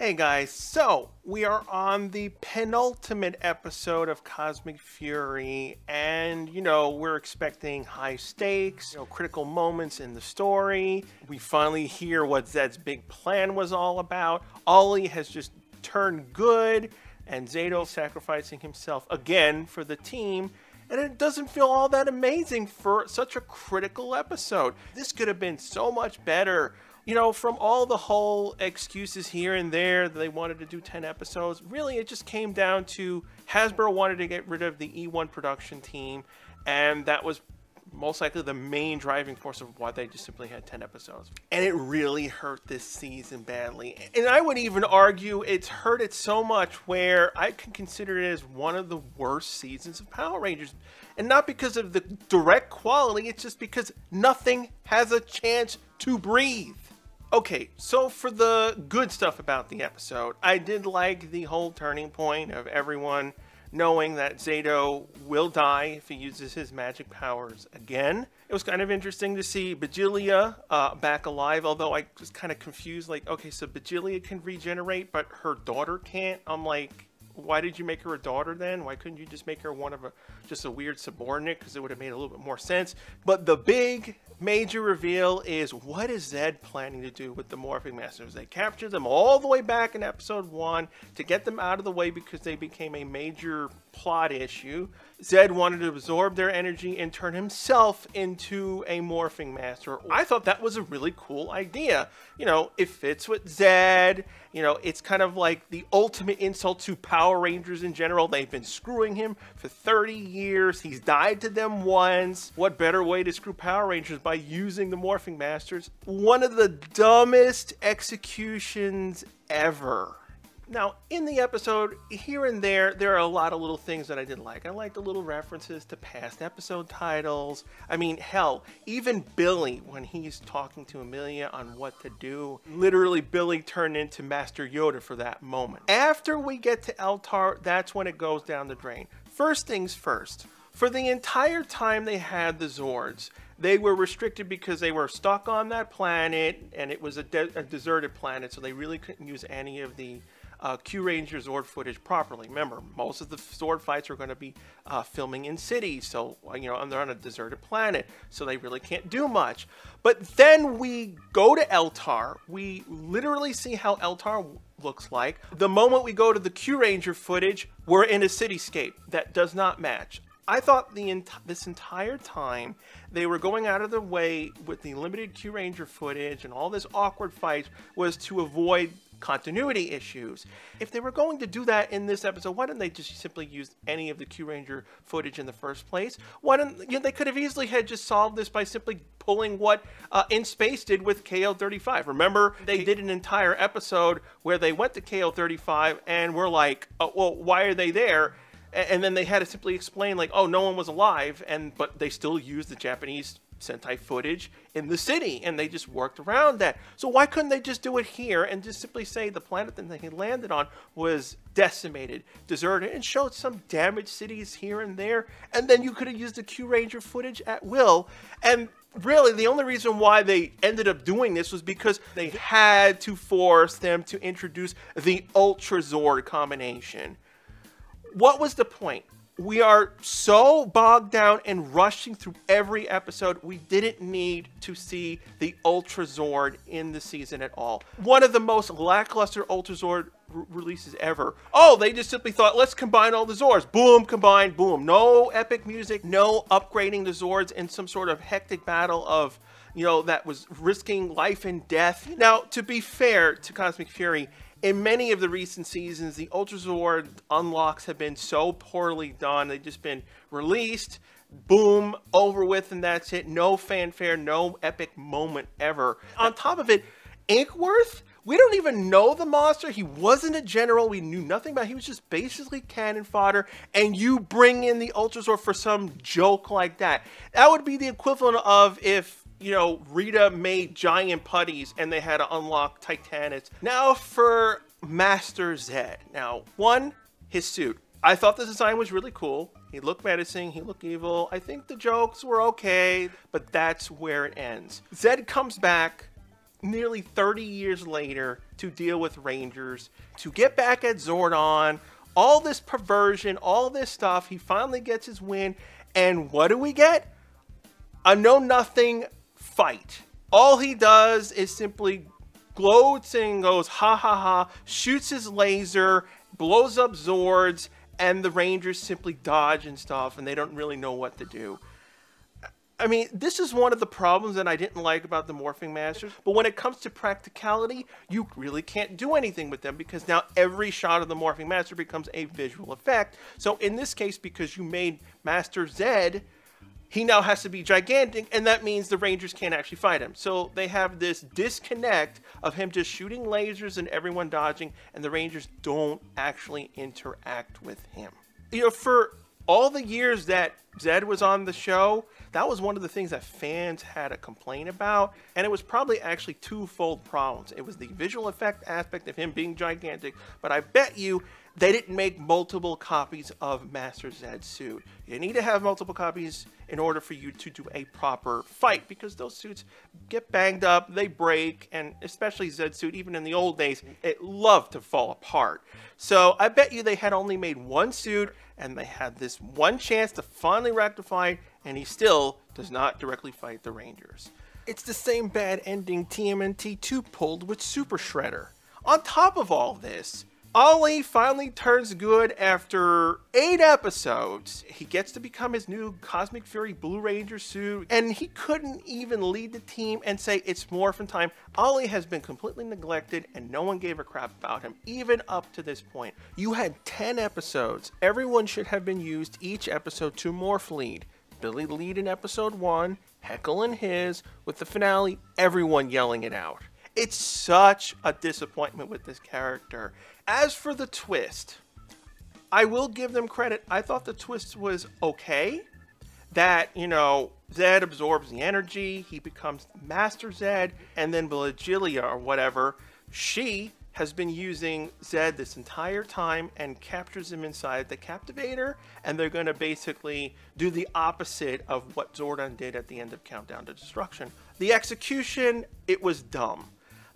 Hey guys, so we are on the penultimate episode of Cosmic Fury, and we're expecting high stakes, critical moments in the story. We finally hear what Zedd's big plan was all about. Ollie has just turned good, and Zedd sacrificing himself again for the team. And it doesn't feel all that amazing for such a critical episode. This could have been so much better. From all the whole excuses here and there that they wanted to do 10 episodes, really it just came down to Hasbro wanted to get rid of the E1 production team, and that was most likely the main driving force of why they just simply had 10 episodes. And it really hurt this season badly. And I would even argue it's hurt it so much where I can consider it as one of the worst seasons of Power Rangers. And not because of the direct quality, it's just because nothing has a chance to breathe. Okay, so for the good stuff about the episode, I did like the whole turning point of everyone knowing that Zedd will die if he uses his magic powers again. It was kind of interesting to see Bejilia back alive, although I was kind of confused, like, okay, so Bejilia can regenerate, but her daughter can't? I'm like, why did you make her a daughter then? Why couldn't you just make her just a weird subordinate? Because it would have made a little bit more sense. But the big major reveal is, what is Zedd planning to do with the Morphing Masters? They captured them all the way back in episode 1 to get them out of the way because they became a major plot issue. Zedd wanted to absorb their energy and turn himself into a Morphing Master. I thought that was a really cool idea. It fits with Zedd. It's kind of like the ultimate insult to Power Rangers in general. They've been screwing him for 30 years. He's died to them once. What better way to screw Power Rangers by using the Morphing Masters? One of the dumbest executions ever. Now, in the episode, here and there are a lot of little things that I did like. I liked the little references to past episode titles. I mean, hell, even Billy, when he's talking to Amelia on what to do, literally Billy turned into Master Yoda for that moment. After we get to Eltar, that's when it goes down the drain. First things first. For the entire time they had the Zords, they were restricted because they were stuck on that planet, and it was a deserted planet, so they really couldn't use any of the Q-Ranger Zord footage properly. Remember, most of the Zord fights are going to be filming in cities, so they're on a deserted planet, so they really can't do much. But then we go to Eltar. We literally see how Eltar looks like. The moment we go to the Q-Ranger footage, we're in a cityscape that does not match. I thought this entire time they were going out of their way with the limited Q-Ranger footage and all this awkward fights was to avoid continuity issues. If they were going to do that in this episode, why didn't they just simply use any of the Q-Ranger footage in the first place? Why didn't they could have easily had just solved this by simply pulling what In Space did with KL35. Remember, they did an entire episode where they went to KL35 and were like, oh, well, why are they there? And then they had to simply explain, like, oh, no one was alive, but they still used the Japanese Sentai footage in the city, and they just worked around that. So why couldn't they just do it here and just simply say the planet that they landed on was decimated, deserted, and showed some damaged cities here and there, and then you could have used the Q-Ranger footage at will. And really, the only reason why they ended up doing this was because they had to force them to introduce the Ultra Zord combination. What was the point? We are so bogged down and rushing through every episode, we didn't need to see the Ultra Zord in the season at all. One of the most lackluster Ultra Zord releases ever. Oh, they just simply thought, let's combine all the Zords. Boom, combine, boom. No epic music, no upgrading the Zords in some sort of hectic battle of, that was risking life and death. Now, to be fair to Cosmic Fury, in many of the recent seasons, the Ultra Zord unlocks have been so poorly done. They've just been released, boom, over with, and that's it. No fanfare, no epic moment ever. On top of it, Inkworth, we don't even know the monster. He wasn't a general. We knew nothing about him. He was just basically cannon fodder, and you bring in the Ultra Zord for some joke like that. That would be the equivalent of if Rita made giant putties and they had to unlock Titanics. Now for Master Zedd. Now, one, his suit. I thought the design was really cool. He looked menacing, he looked evil. I think the jokes were okay, but that's where it ends. Zedd comes back nearly 30 years later to deal with Rangers, to get back at Zordon, all this perversion, all this stuff. He finally gets his win, and what do we get? A know-nothing fight. All he does is simply gloats and goes ha ha ha, shoots his laser, blows up Zords, and the Rangers simply dodge and stuff, and they don't really know what to do. I mean, this is one of the problems that I didn't like about the Morphing Masters, but when it comes to practicality, you really can't do anything with them because now every shot of the Morphing Master becomes a visual effect. So in this case, because you made Master Zedd, he now has to be gigantic, and that means the Rangers can't actually fight him. So they have this disconnect of him just shooting lasers and everyone dodging, and the Rangers don't actually interact with him. You know, for all the years that Zedd was on the show, that was one of the things that fans had a complaint about, and it was probably actually twofold problems. It was the visual effect aspect of him being gigantic, but I bet you they didn't make multiple copies of Master Zedd's suit. You need to have multiple copies in order for you to do a proper fight, because those suits get banged up, they break, and especially Zedd's suit, even in the old days, it loved to fall apart. So I bet you they had only made one suit, and they had this one chance to finally rectify it, and he still does not directly fight the Rangers. It's the same bad ending TMNT 2 pulled with Super Shredder. On top of all this, Ollie finally turns good after 8 episodes. He gets to become his new Cosmic Fury Blue Ranger suit, and he couldn't even lead the team and say it's morphin' time. Ollie has been completely neglected, and no one gave a crap about him, even up to this point. You had 10 episodes. Everyone should have been used each episode to morph lead. Billy lead in episode 1, Heckle in his, with the finale, everyone yelling it out. It's such a disappointment with this character. As for the twist, I will give them credit. I thought the twist was okay. That, you know, Zedd absorbs the energy, he becomes Master Zedd, and then Vigilia or whatever, she has been using Zedd this entire time and captures him inside the Captivator, and they're going to basically do the opposite of what Zordon did at the end of Countdown to Destruction. The execution, it was dumb.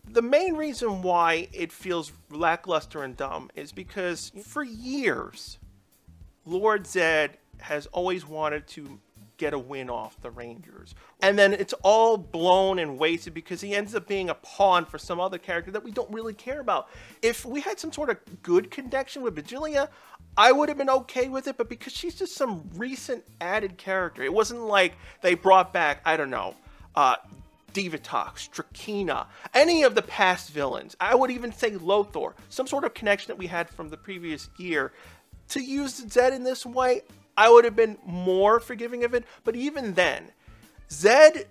The main reason why it feels lackluster and dumb is because for years, Lord Zedd has always wanted to get a win off the Rangers. And then it's all blown and wasted because he ends up being a pawn for some other character that we don't really care about. If we had some sort of good connection with Vigilia, I would have been okay with it, but because she's just some recent added character, it wasn't like they brought back, I don't know, Divatox, Strakina, any of the past villains. I would even say Lothor, some sort of connection that we had from the previous year. To use Zedd in this way, I would have been more forgiving of it, but even then, Zedd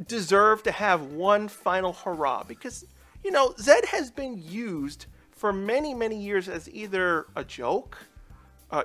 deserved to have one final hurrah, because, you know, Zedd has been used for many, many years as either a joke,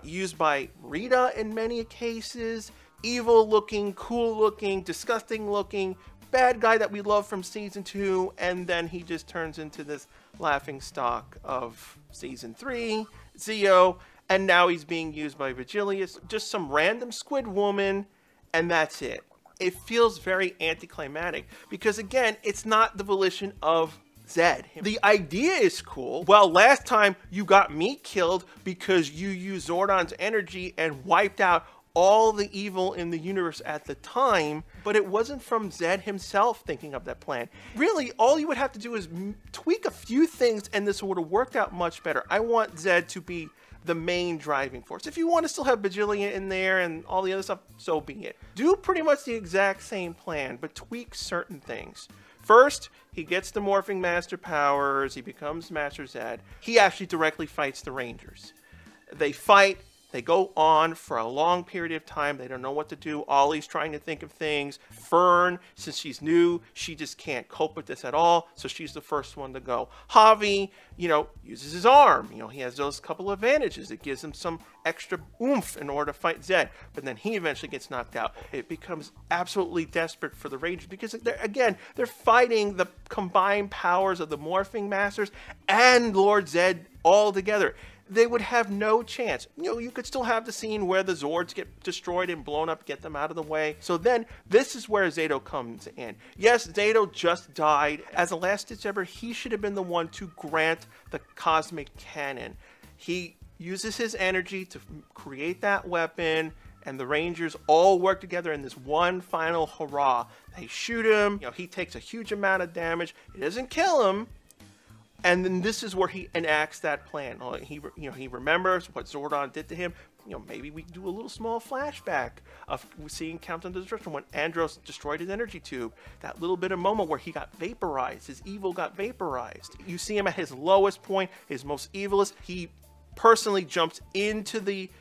used by Rita in many cases, evil looking, cool looking, disgusting looking, bad guy that we love from season 2, and then he just turns into this laughing stock of season 3, Zeo, and now he's being used by Vigilius, just some random squid woman, and that's it. It feels very anticlimactic, because again, it's not the volition of Zedd. The idea is cool. Well, last time you got me killed because you used Zordon's energy and wiped out all the evil in the universe at the time, but it wasn't from Zedd himself thinking of that plan. Really, all you would have to do is tweak a few things and this would have worked out much better. I want Zedd to be the main driving force. If you want to still have Vigilia in there and all the other stuff, so be it. Do pretty much the exact same plan, but tweak certain things. First, he gets the Morphing Master powers, he becomes Master Zedd. He actually directly fights the Rangers. They fight. They go on for a long period of time. They don't know what to do. Ollie's trying to think of things. Fern, since she's new, she just can't cope with this at all, so she's the first one to go. Javi, you know, uses his arm. You know, he has those couple of advantages. It gives him some extra oomph in order to fight Zedd, but then he eventually gets knocked out. It becomes absolutely desperate for the Rangers because, they're fighting the combined powers of the Morphing Masters and Lord Zedd all together. they would have no chance. You know, you could still have the scene where the Zords get destroyed and blown up, get them out of the way. So then this is where Zato comes in. Yes, Zato just died. As a last-ditch effort, he should have been the one to grant the cosmic cannon. He uses his energy to create that weapon, and the Rangers all work together in this one final hurrah. They shoot him, you know, he takes a huge amount of damage. It doesn't kill him. And then this is where he enacts that plan. He remembers what Zordon did to him. You know, maybe we do a little small flashback of seeing Countdown to Destruction when Andros destroyed his energy tube. That little bit of moment where he got vaporized, his evil got vaporized. You see him at his lowest point, his most evilest. He personally jumps into the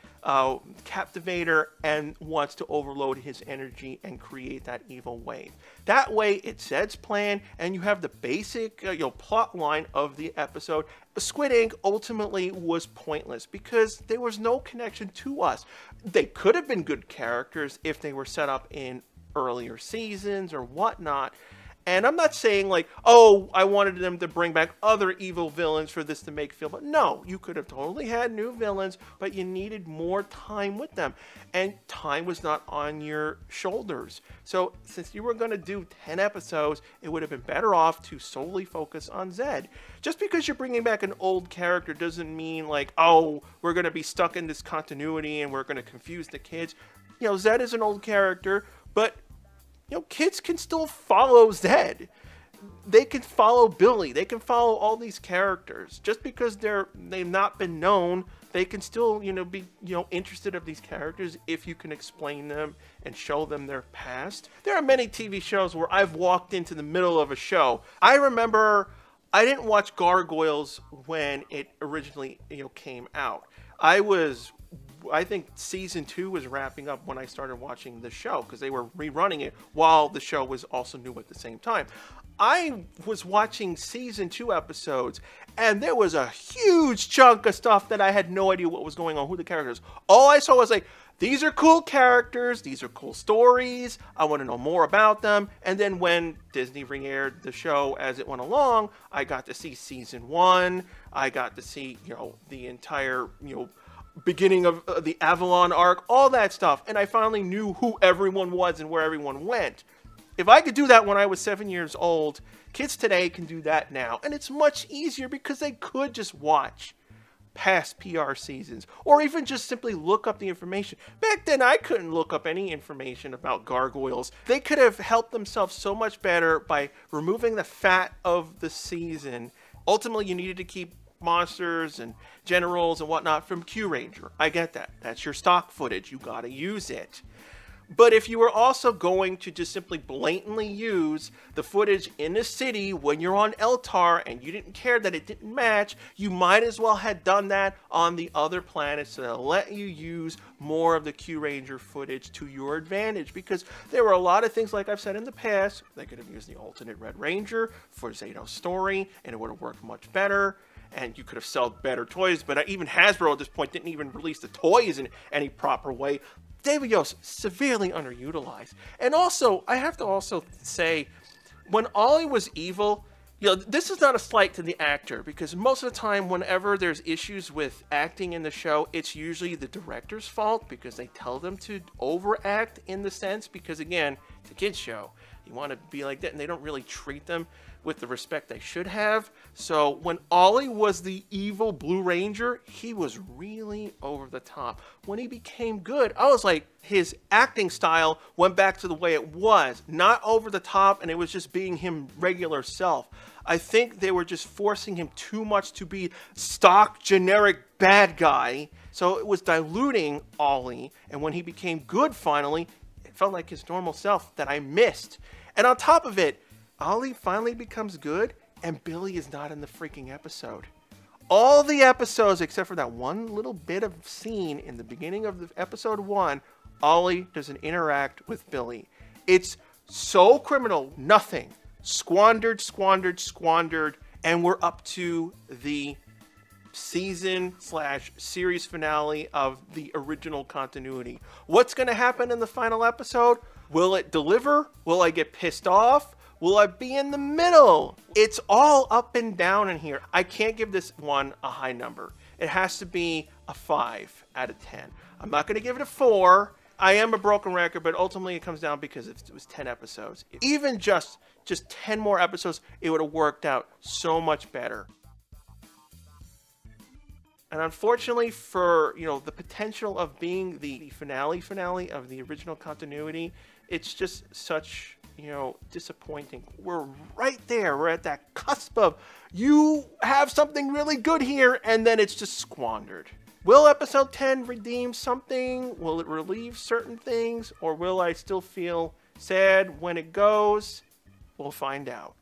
Captivator and wants to overload his energy and create that evil wave. That way, it's Zedd's plan, and you have the basic plot line of the episode. Squid Ink ultimately was pointless because there was no connection to us. They could have been good characters if they were set up in earlier seasons or whatnot. And I'm not saying like, oh, I wanted them to bring back other evil villains for this to make feel, but no, you could have totally had new villains, but you needed more time with them. And time was not on your shoulders. So since you were going to do 10 episodes, it would have been better off to solely focus on Zedd. Just because you're bringing back an old character doesn't mean like, oh, we're going to be stuck in this continuity and we're going to confuse the kids. You know, Zedd is an old character, but you know, kids can still follow Zedd. They can follow Billy. They can follow all these characters. Just because they've not been known, they can still, be, interested of these characters if you can explain them and show them their past. There are many TV shows where I've walked into the middle of a show. I remember I didn't watch Gargoyles when it originally, came out. I think season 2 was wrapping up when I started watching the show because they were rerunning it while the show was also new at the same time. I was watching season 2 episodes and there was a huge chunk of stuff that I had no idea what was going on, who the characters. All I saw was like, these are cool characters, these are cool stories, I want to know more about them. And then when Disney re-aired the show as it went along, I got to see season 1, I got to see, the entire, beginning of the Avalon arc, all that stuff, and I finally knew who everyone was and where everyone went. If I could do that when I was 7 years old, kids today can do that now, and it's much easier because they could just watch past PR seasons, or even just simply look up the information. Back then, I couldn't look up any information about Gargoyles. They could have helped themselves so much better by removing the fat of the season. Ultimately, you needed to keep monsters and generals and whatnot from Q Ranger. I get that. That's your stock footage. You gotta use it. But if you were also going to just simply blatantly use the footage in the city when you're on Eltar and you didn't care that it didn't match, you might as well have done that on the other planets to let you use more of the Q Ranger footage to your advantage, because there were a lot of things, like I've said in the past, they could have used the alternate Red Ranger for Zato's story and it would have worked much better. And you could have sold better toys, but even Hasbro at this point didn't even release the toys in any proper way. David Yost, severely underutilized. And also, I have to also say, when Ollie was evil, this is not a slight to the actor, because most of the time, whenever there's issues with acting in the show, it's usually the director's fault, because they tell them to overact in the sense, because again, it's a kid's show. You want to be like that, and they don't really treat them with the respect they should have. So when Ollie was the evil Blue Ranger, he was really over the top. When he became good, I was like, his acting style went back to the way it was, not over the top, and it was just being him regular self. I think they were just forcing him too much to be stock generic bad guy, so it was diluting Ollie, and when he became good finally, it felt like his normal self that I missed. And on top of it, Ollie finally becomes good, and Billy is not in the freaking episode. All the episodes, except for that one little bit of scene in the beginning of the episode 1, Ollie doesn't interact with Billy. It's so criminal. Nothing. Squandered, squandered, squandered, and we're up to the season/series finale of the original continuity. What's going to happen in the final episode? Will it deliver? Will I get pissed off? Will I be in the middle? It's all up and down in here. I can't give this one a high number. It has to be a 5 out of 10. I'm not going to give it a 4. I am a broken record, but ultimately it comes down because it was 10 episodes. Even just 10 more episodes, it would have worked out so much better. And unfortunately for, the potential of being the finale of the original continuity, it's just such, disappointing. We're right there. We're at that cusp of, you have something really good here, and then it's just squandered. Will episode 10 redeem something? Will it relieve certain things? Or will I still feel sad when it goes? We'll find out.